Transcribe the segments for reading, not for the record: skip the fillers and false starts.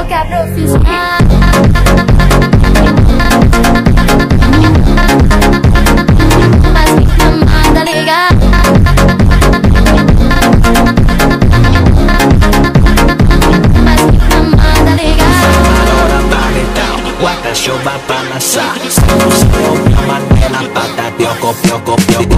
qualquer profissional. Mas que camada legal. Mas que camada legal. Guarda show vai balançar. Minha manela bata pioco, pioco, pioco,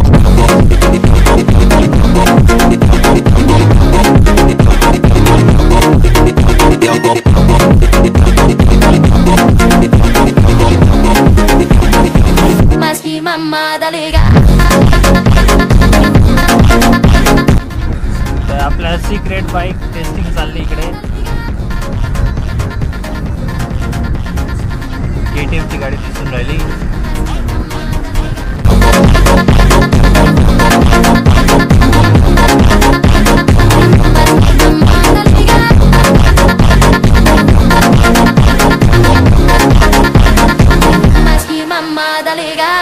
Mas que mamada legal. तर आपल्या secret bike testing चालली इकडे. KTM ची गाडी दिसून राहिली. Mas que mamada legal.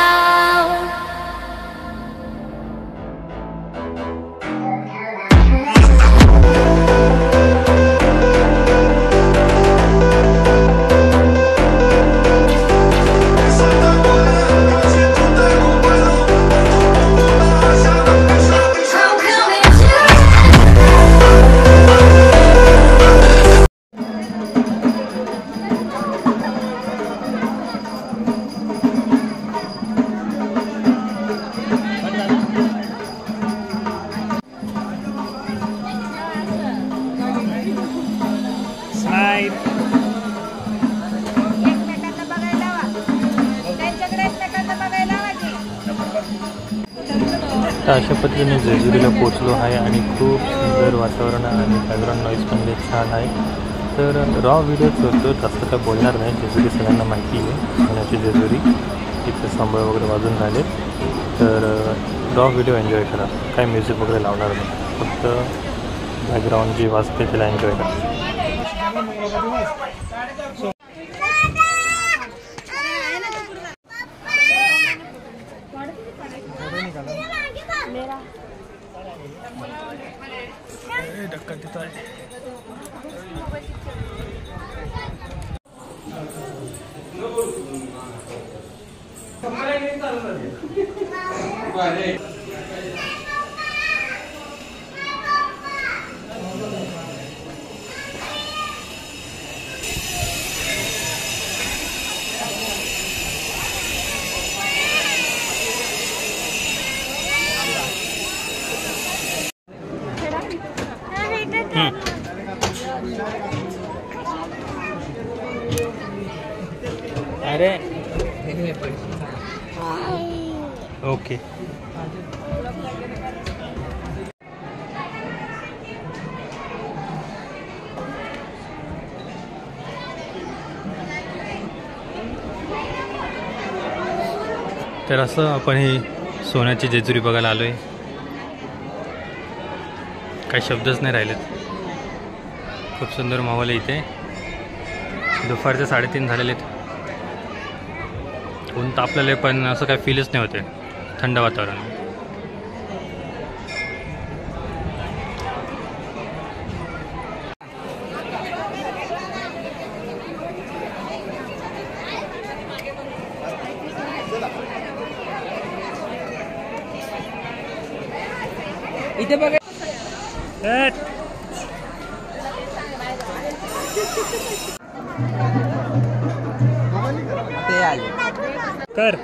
तर अशा पद्धतीने जेजुरीला पोचलो आहे आणि खूप सुंदर वातावरण आणि बॅकग्राऊंड नॉईज पण छान आहे. तर रॉ व्हिडिओ करतो, जास्त काय बोलणार नाही. जेजुरी सगळ्यांना माहिती आहे, पुण्याची जेजुरी. इथे सांबळ वगैरे वाजून राहिले. तर रॉ व्हिडिओ एन्जॉय करा. काय म्युझिक वगैरे लावणार नाही, फक्त बॅकग्राऊंड जी वाजते त्याला एन्जॉय करा. धक्का देतो आहे. अरे ओके. तर असं आपण ही सोन्याची जेजुरी बघायला आलोय. काही शब्दच नाही राहिलेत. खूप सुंदर माहोल आहे इथे. दुपारचे 3:30 झालेले आहेत. ऊन तापलेले पण असं काही फीलच नाही होते. थंड वातावरण. इथे बघा. ते आले कर.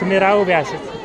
तुम्ही राहू बे असंच.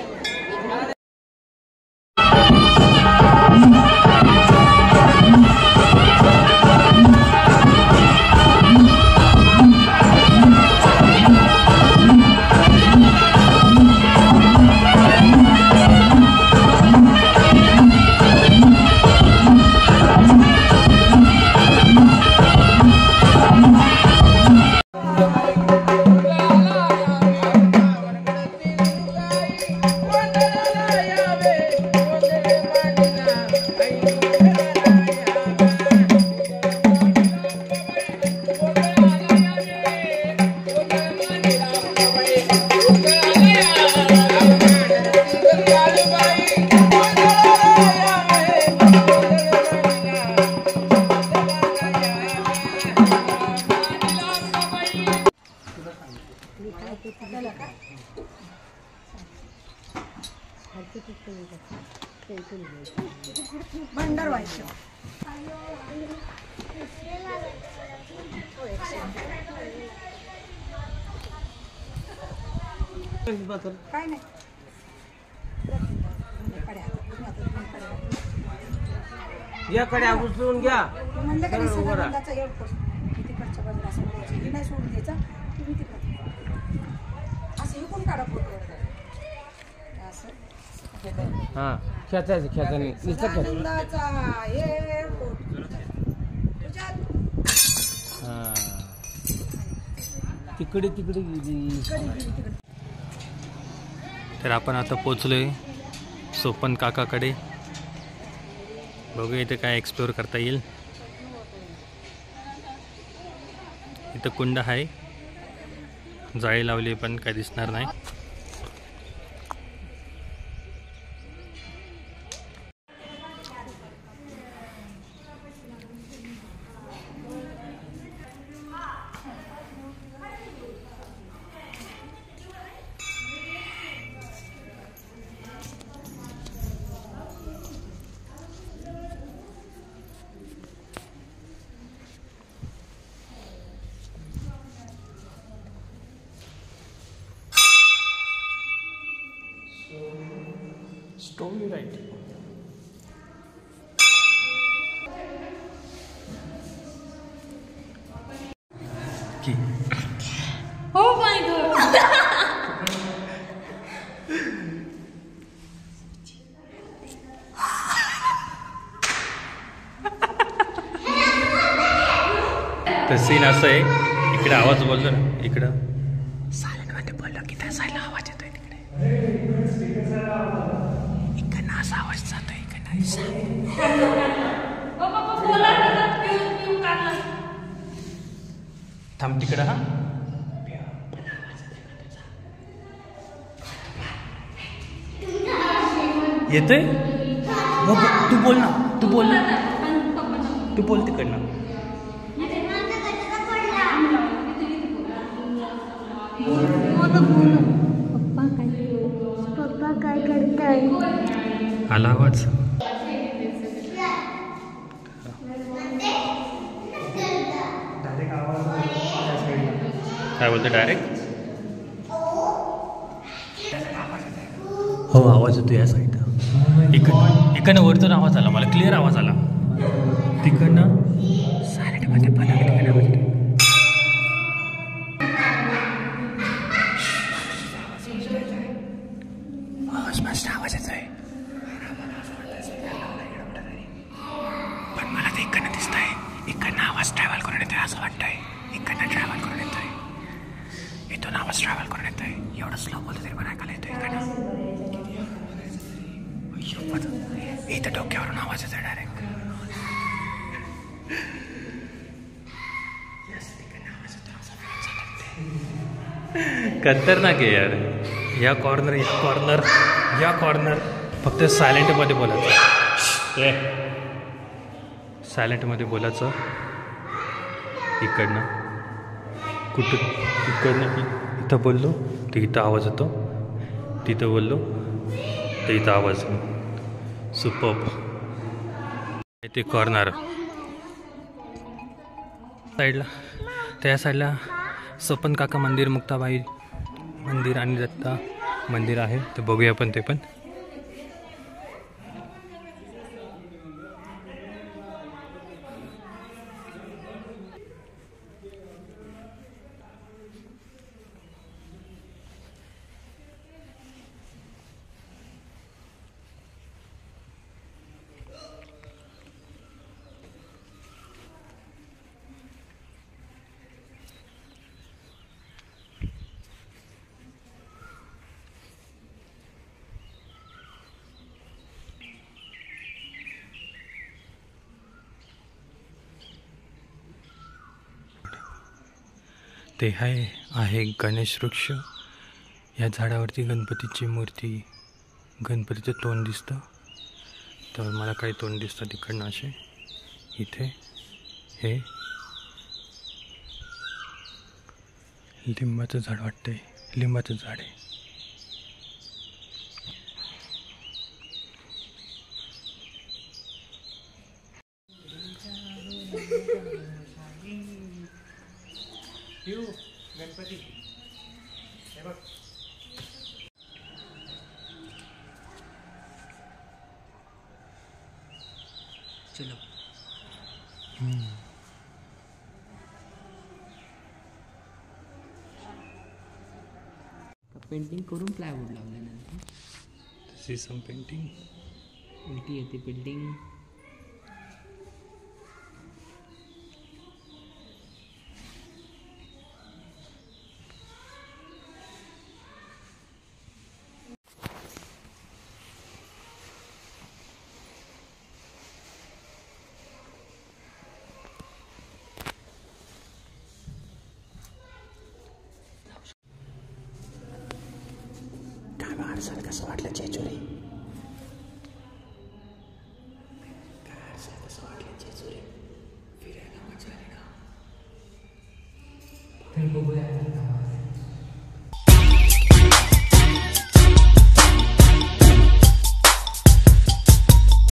भंडार व्हायचं काय नाही या कडे उचलून घ्या म्हणलं का सगळ्यांचा एअरपोर्ट तिकडच्या बाजूला असं बोलायचं. नाही सोडून द्यायचा तुम्ही तिकडे असं हे कोण काढा फोटो असं हा खेचायचं खेचाने नुसतं खेच आनंदाचा एअरपोर्ट हा तिकडे तिकडे गेली तर आपण आता पोचलोय सोपन काकाकडे. बघूया इथे काय एक्सप्लोअर करता येईल. इथं कुंड आहे, जाळी लावली पण काय दिसणार नाही. Strongly right. की Oh my god! तर सीन असं आहे, इकडे आवाज बोललो ना, इकडं सायलेंटमध्ये बोललो की त्या साईडला आवाज येतोय. इकडनं असा आवाज जातोय, थांब तिकडं. हा येतोय. तू बोल ना, तू बोल तिकडनं. पप्पा काय करताय? आला आवाज. काय बोलतो डायरेक्ट? हो आवाज येतो या साईडला. इकडनं वरतून आवाज आला, मला क्लिअर आवाज आला. तिकडनं सायलेंटमध्ये पण आवाज येतोय. पण मला ते इकडनं दिसत आहे. इकडनं आवाज ट्रॅव्हल करून येतोय असं वाटतंय. इकडनं ट्रॅव्हल करून येतोय, इथून आवाज ट्रॅव्हल करून येतोय. एवढं स्लो बोलतो तरी पण ऐकायला येतोय. इथं डोक्यावरून आवाज येतोय डायरेक्ट. खतरनाक आहे यार. या कॉर्नर फक्त सायलेंटमध्ये बोलायचं. सायलेंटमध्ये बोलायचं. इकडनं इथं बोललो तर इथं आवाज येतो, तिथं बोललो तर इथं आवाज. सुपर्ब. ते कॉर्नर साईडला, त्या साईडला सोपन काका मंदिर, मुक्ताबाई मंदिर आणि दत्ता मंदिर आहे. तर बघूया आपण ते पण. ते आहे गणेश वृक्ष. या झाडावरती गणपतीची मूर्ती, गणपतीचं तोंड दिसतं. तर मला काही तोंड दिसतं तिकडनं असे. इथे हे लिंबाचं झाड वाटतंय, लिंबाचं झाड आहे. गणपती हे बघ. चलो पेंटिंग करून प्लायवूड लावल्यानंतर दिस इज सम पेंटिंग. उलटी येते पेंटिंग. काय माणसाला कसं वाटलं जेजुरी? काय माणसाला कसं वाटलं जेजुरी? फिरायला मजा आली ना? तर बघूया